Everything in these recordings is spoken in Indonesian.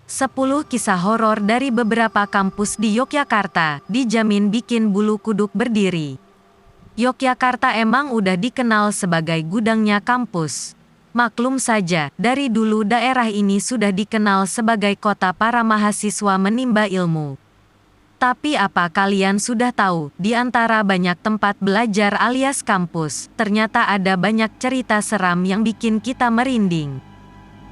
10 kisah horor dari beberapa kampus di Yogyakarta, dijamin bikin bulu kuduk berdiri. Yogyakarta emang udah dikenal sebagai gudangnya kampus. Maklum saja, dari dulu daerah ini sudah dikenal sebagai kota para mahasiswa menimba ilmu. Tapi apa kalian sudah tahu, di antara banyak tempat belajar alias kampus, ternyata ada banyak cerita seram yang bikin kita merinding.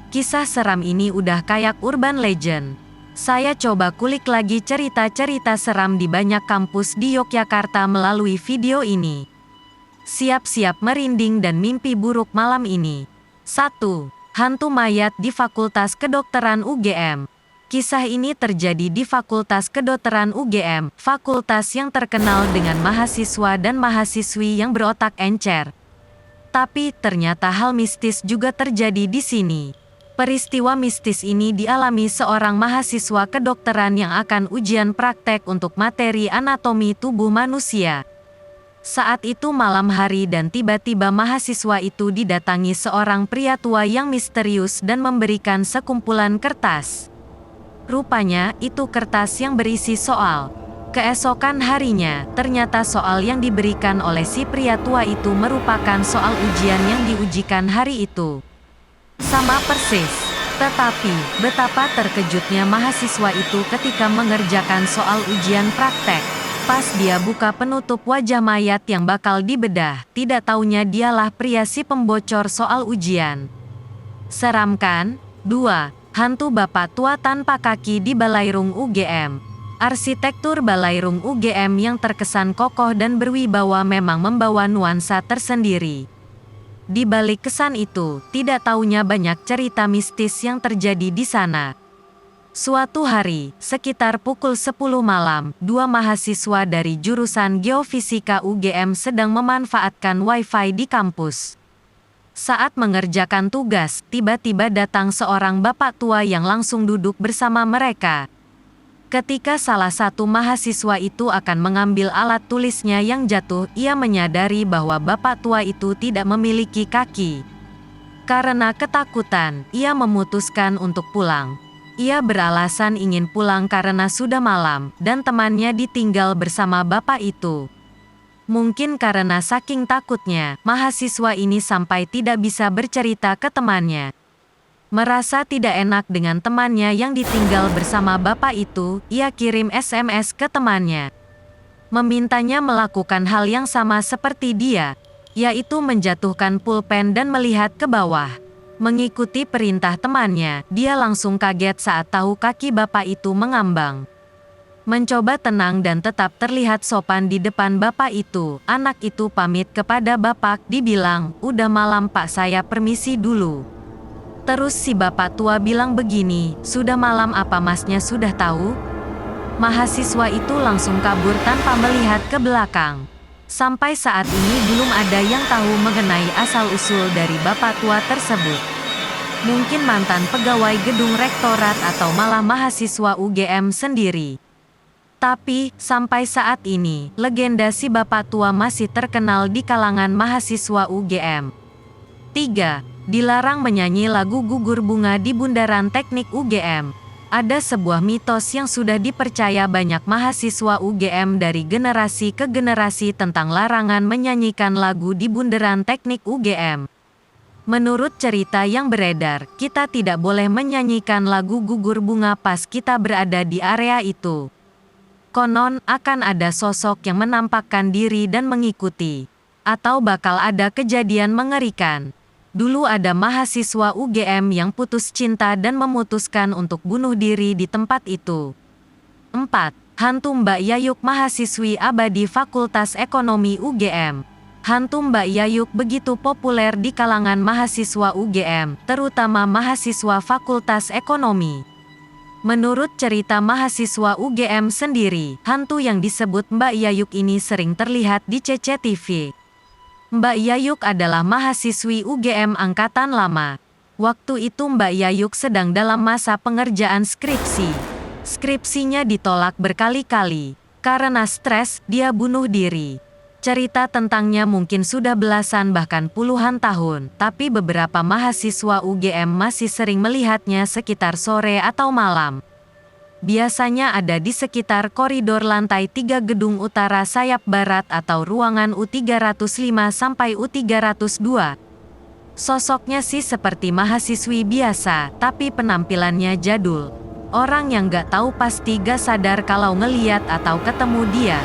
Kisah seram ini udah kayak urban legend. Saya coba kulik lagi cerita-cerita seram di banyak kampus di Yogyakarta melalui video ini. Siap-siap merinding dan mimpi buruk malam ini. 1. Hantu mayat di Fakultas Kedokteran UGM. Kisah ini terjadi di Fakultas Kedokteran UGM, fakultas yang terkenal dengan mahasiswa dan mahasiswi yang berotak encer. Tapi ternyata hal mistis juga terjadi di sini. Peristiwa mistis ini dialami seorang mahasiswa kedokteran yang akan ujian praktek untuk materi anatomi tubuh manusia. Saat itu malam hari dan tiba-tiba mahasiswa itu didatangi seorang pria tua yang misterius dan memberikan sekumpulan kertas. Rupanya, itu kertas yang berisi soal. Keesokan harinya, ternyata soal yang diberikan oleh si pria tua itu merupakan soal ujian yang diujikan hari itu. Sama persis. Tetapi, betapa terkejutnya mahasiswa itu ketika mengerjakan soal ujian praktek. Pas dia buka penutup wajah mayat yang bakal dibedah, tidak taunya dialah pria si pembocor soal ujian. Seram kan? 2. Hantu bapak tua tanpa kaki di Balairung UGM. Arsitektur Balairung UGM yang terkesan kokoh dan berwibawa memang membawa nuansa tersendiri. Di balik kesan itu, tidak taunya banyak cerita mistis yang terjadi di sana. Suatu hari, sekitar pukul 10 malam, dua mahasiswa dari jurusan Geofisika UGM sedang memanfaatkan Wi-Fi di kampus. Saat mengerjakan tugas, tiba-tiba datang seorang bapak tua yang langsung duduk bersama mereka. Ketika salah satu mahasiswa itu akan mengambil alat tulisnya yang jatuh, ia menyadari bahwa bapak tua itu tidak memiliki kaki. Karena ketakutan, ia memutuskan untuk pulang. Ia beralasan ingin pulang karena sudah malam, dan temannya ditinggal bersama bapak itu. Mungkin karena saking takutnya, mahasiswa ini sampai tidak bisa bercerita ke temannya. Merasa tidak enak dengan temannya yang ditinggal bersama bapak itu, ia kirim SMS ke temannya. Memintanya melakukan hal yang sama seperti dia, yaitu menjatuhkan pulpen dan melihat ke bawah. Mengikuti perintah temannya, dia langsung kaget saat tahu kaki bapak itu mengambang. Mencoba tenang dan tetap terlihat sopan di depan bapak itu, anak itu pamit kepada bapak, dibilang, "Udah malam pak, saya permisi dulu." Terus si bapak tua bilang begini, "Sudah malam apa masnya sudah tahu?" Mahasiswa itu langsung kabur tanpa melihat ke belakang. Sampai saat ini belum ada yang tahu mengenai asal-usul dari bapak tua tersebut. Mungkin mantan pegawai gedung rektorat atau malah mahasiswa UGM sendiri. Tapi, sampai saat ini, legenda si bapak tua masih terkenal di kalangan mahasiswa UGM. 3. Dilarang menyanyi lagu Gugur Bunga di Bundaran Teknik UGM. Ada sebuah mitos yang sudah dipercaya banyak mahasiswa UGM dari generasi ke generasi tentang larangan menyanyikan lagu di Bundaran Teknik UGM. Menurut cerita yang beredar, kita tidak boleh menyanyikan lagu Gugur Bunga pas kita berada di area itu. Konon, akan ada sosok yang menampakkan diri dan mengikuti. Atau bakal ada kejadian mengerikan. Dulu ada mahasiswa UGM yang putus cinta dan memutuskan untuk bunuh diri di tempat itu. 4. Hantu Mbak Yayuk mahasiswi abadi Fakultas Ekonomi UGM. Hantu Mbak Yayuk begitu populer di kalangan mahasiswa UGM, terutama mahasiswa Fakultas Ekonomi. Menurut cerita mahasiswa UGM sendiri, hantu yang disebut Mbak Yayuk ini sering terlihat di CCTV. Mbak Yayuk adalah mahasiswi UGM angkatan lama. Waktu itu Mbak Yayuk sedang dalam masa pengerjaan skripsi. Skripsinya ditolak berkali-kali. Karena stres, dia bunuh diri. Cerita tentangnya mungkin sudah belasan bahkan puluhan tahun, tapi beberapa mahasiswa UGM masih sering melihatnya sekitar sore atau malam. Biasanya ada di sekitar koridor lantai 3 gedung utara sayap barat atau ruangan U305 sampai U302. Sosoknya sih seperti mahasiswi biasa, tapi penampilannya jadul. Orang yang gak tahu pasti gak sadar kalau ngeliat atau ketemu dia.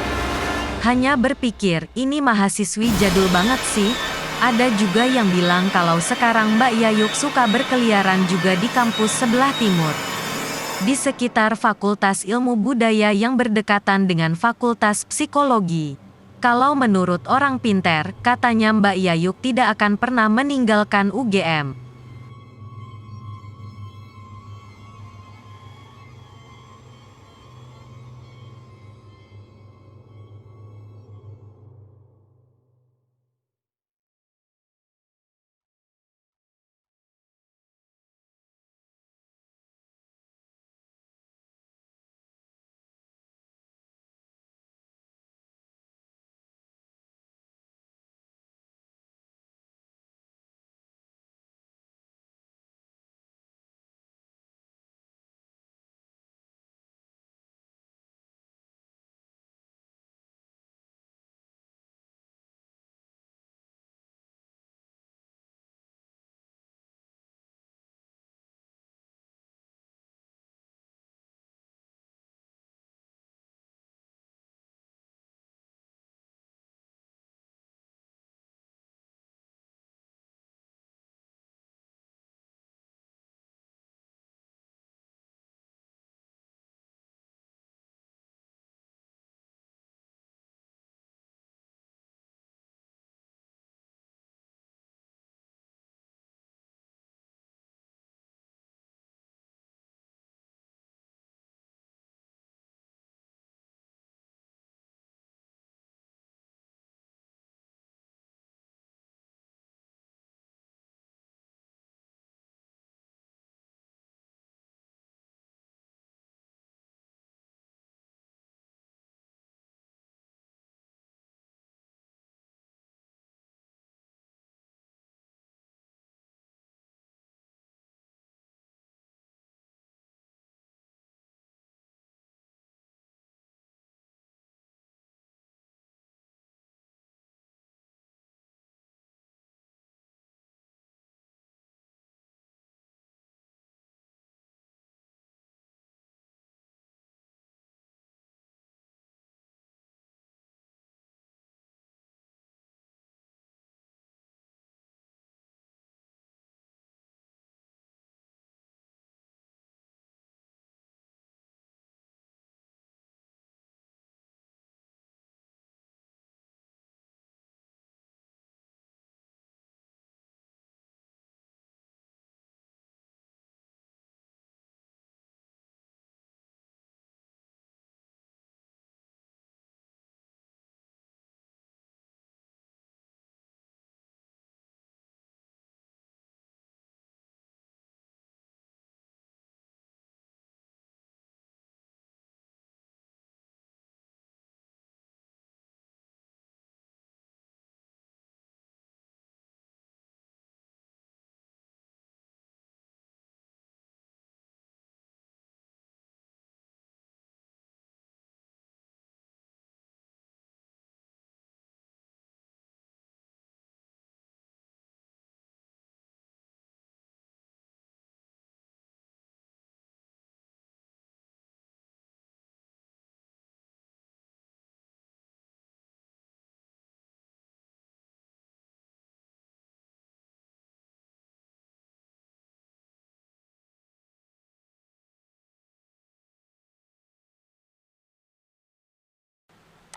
Hanya berpikir, ini mahasiswi jadul banget sih. Ada juga yang bilang kalau sekarang Mbak Yayuk suka berkeliaran juga di kampus sebelah timur. Di sekitar Fakultas Ilmu Budaya yang berdekatan dengan Fakultas Psikologi. Kalau menurut orang pinter, katanya Mbak Yayuk tidak akan pernah meninggalkan UGM.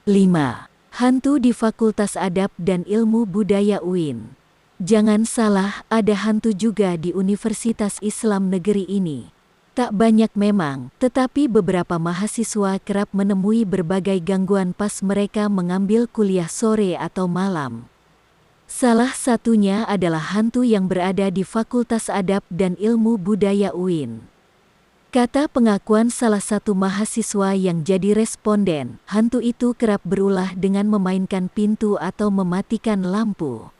Lima. Hantu di Fakultas Adab dan Ilmu Budaya UIN. Jangan salah, ada hantu juga di Universitas Islam Negeri ini. Tak banyak memang, tetapi beberapa mahasiswa kerap menemui berbagai gangguan pas mereka mengambil kuliah sore atau malam. Salah satunya adalah hantu yang berada di Fakultas Adab dan Ilmu Budaya UIN. Kata pengakuan salah satu mahasiswa yang jadi responden, hantu itu kerap berulah dengan memainkan pintu atau mematikan lampu.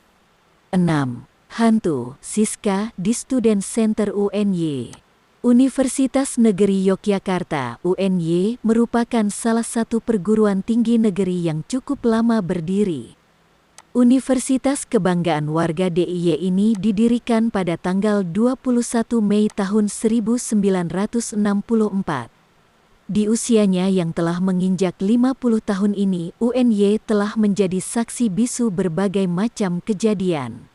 6. Hantu Siska di Student Center UNY. Universitas Negeri Yogyakarta (UNY) merupakan salah satu perguruan tinggi negeri yang cukup lama berdiri. Universitas kebanggaan warga DIY ini didirikan pada tanggal 21 Mei tahun 1964. Di usianya yang telah menginjak 50 tahun ini, UNY telah menjadi saksi bisu berbagai macam kejadian.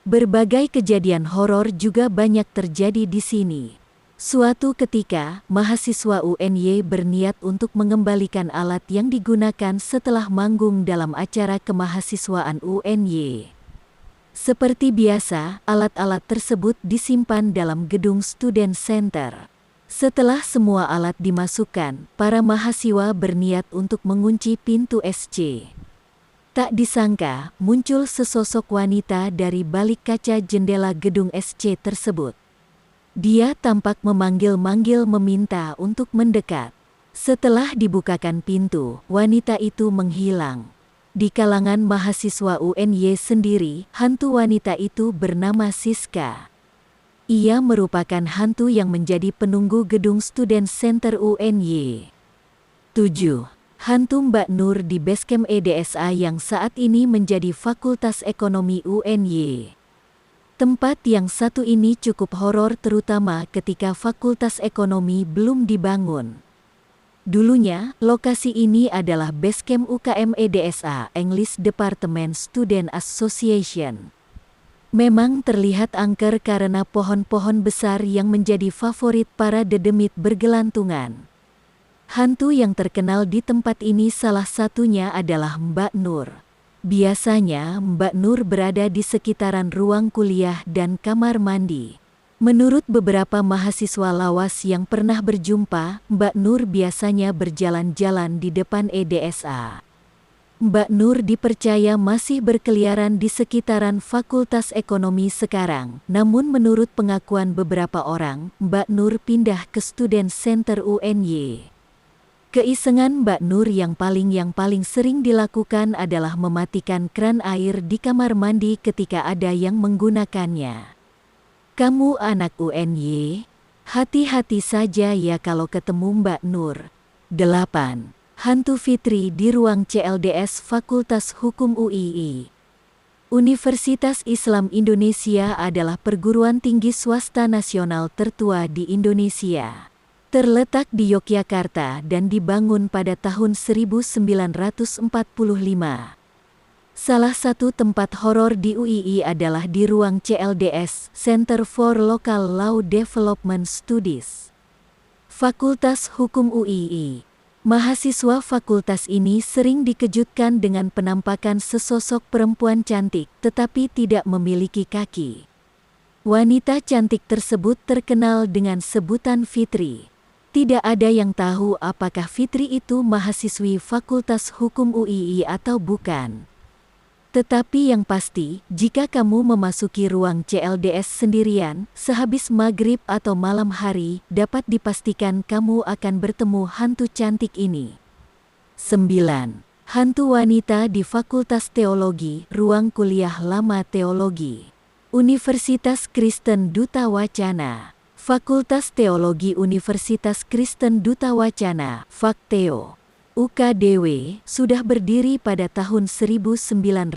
Berbagai kejadian horor juga banyak terjadi di sini. Suatu ketika, mahasiswa UNY berniat untuk mengembalikan alat yang digunakan setelah manggung dalam acara kemahasiswaan UNY. Seperti biasa, alat-alat tersebut disimpan dalam gedung Student Center. Setelah semua alat dimasukkan, para mahasiswa berniat untuk mengunci pintu SC. Tak disangka, muncul sesosok wanita dari balik kaca jendela gedung SC tersebut. Dia tampak memanggil-manggil meminta untuk mendekat. Setelah dibukakan pintu, wanita itu menghilang. Di kalangan mahasiswa UNY sendiri, hantu wanita itu bernama Siska. Ia merupakan hantu yang menjadi penunggu gedung Student Center UNY. 7. Hantu Mbak Nur di Basecamp EDSA yang saat ini menjadi Fakultas Ekonomi UNY. Tempat yang satu ini cukup horor terutama ketika Fakultas Ekonomi belum dibangun. Dulunya, lokasi ini adalah Basecamp UKM EDSA English Department Student Association. Memang terlihat angker karena pohon-pohon besar yang menjadi favorit para dedemit bergelantungan. Hantu yang terkenal di tempat ini salah satunya adalah Mbak Nur. Biasanya, Mbak Nur berada di sekitaran ruang kuliah dan kamar mandi. Menurut beberapa mahasiswa lawas yang pernah berjumpa, Mbak Nur biasanya berjalan-jalan di depan EDSA. Mbak Nur dipercaya masih berkeliaran di sekitaran Fakultas Ekonomi sekarang. Namun menurut pengakuan beberapa orang, Mbak Nur pindah ke Student Center UNY. Keisengan Mbak Nur yang paling sering dilakukan adalah mematikan kran air di kamar mandi ketika ada yang menggunakannya. Kamu anak UNY? Hati-hati saja ya kalau ketemu Mbak Nur. 8. Hantu Fitri di ruang CLDS Fakultas Hukum UII. Universitas Islam Indonesia adalah perguruan tinggi swasta nasional tertua di Indonesia. Terletak di Yogyakarta dan dibangun pada tahun 1945. Salah satu tempat horor di UII adalah di ruang CLDS, Center for Local Law Development Studies. Fakultas Hukum UII. Mahasiswa fakultas ini sering dikejutkan dengan penampakan sesosok perempuan cantik tetapi tidak memiliki kaki. Wanita cantik tersebut terkenal dengan sebutan Fitri. Tidak ada yang tahu apakah Fitri itu mahasiswi Fakultas Hukum UII atau bukan. Tetapi yang pasti, jika kamu memasuki ruang CLDS sendirian, sehabis maghrib atau malam hari, dapat dipastikan kamu akan bertemu hantu cantik ini. 9. Hantu wanita di Fakultas Teologi, Ruang Kuliah Lama Teologi. Universitas Kristen Duta Wacana. Fakultas Teologi Universitas Kristen Duta Wacana, Fakteo, UKDW, sudah berdiri pada tahun 1906.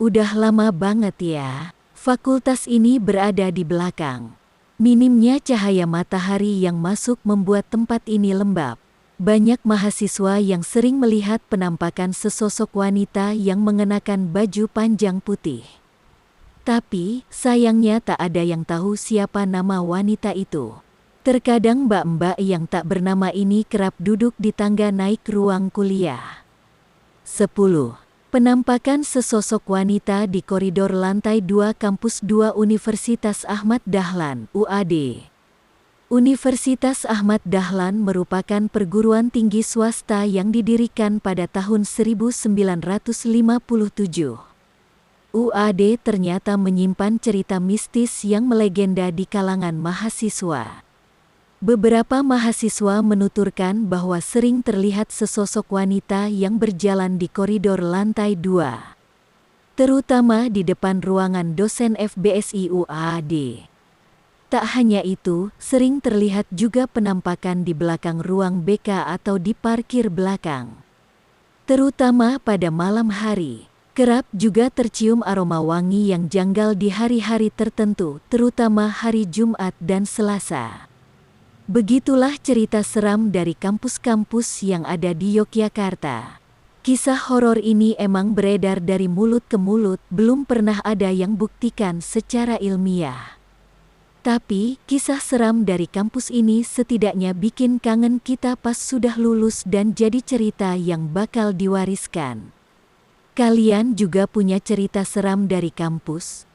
Udah lama banget ya. Fakultas ini berada di belakang. Minimnya cahaya matahari yang masuk membuat tempat ini lembab. Banyak mahasiswa yang sering melihat penampakan sesosok wanita yang mengenakan baju panjang putih. Tapi, sayangnya tak ada yang tahu siapa nama wanita itu. Terkadang mbak-mbak yang tak bernama ini kerap duduk di tangga naik ruang kuliah. 10. Penampakan sesosok wanita di koridor lantai 2 Kampus 2 Universitas Ahmad Dahlan, UAD. Universitas Ahmad Dahlan merupakan perguruan tinggi swasta yang didirikan pada tahun 1957. UAD ternyata menyimpan cerita mistis yang melegenda di kalangan mahasiswa. Beberapa mahasiswa menuturkan bahwa sering terlihat sesosok wanita yang berjalan di koridor lantai 2, terutama di depan ruangan dosen FBSI UAD. Tak hanya itu, sering terlihat juga penampakan di belakang ruang BK atau di parkir belakang. Terutama pada malam hari, kerap juga tercium aroma wangi yang janggal di hari-hari tertentu, terutama hari Jumat dan Selasa. Begitulah cerita seram dari kampus-kampus yang ada di Yogyakarta. Kisah horor ini emang beredar dari mulut ke mulut, belum pernah ada yang buktikan secara ilmiah. Tapi, kisah seram dari kampus ini setidaknya bikin kangen kita pas sudah lulus dan jadi cerita yang bakal diwariskan. Kalian juga punya cerita seram dari kampus?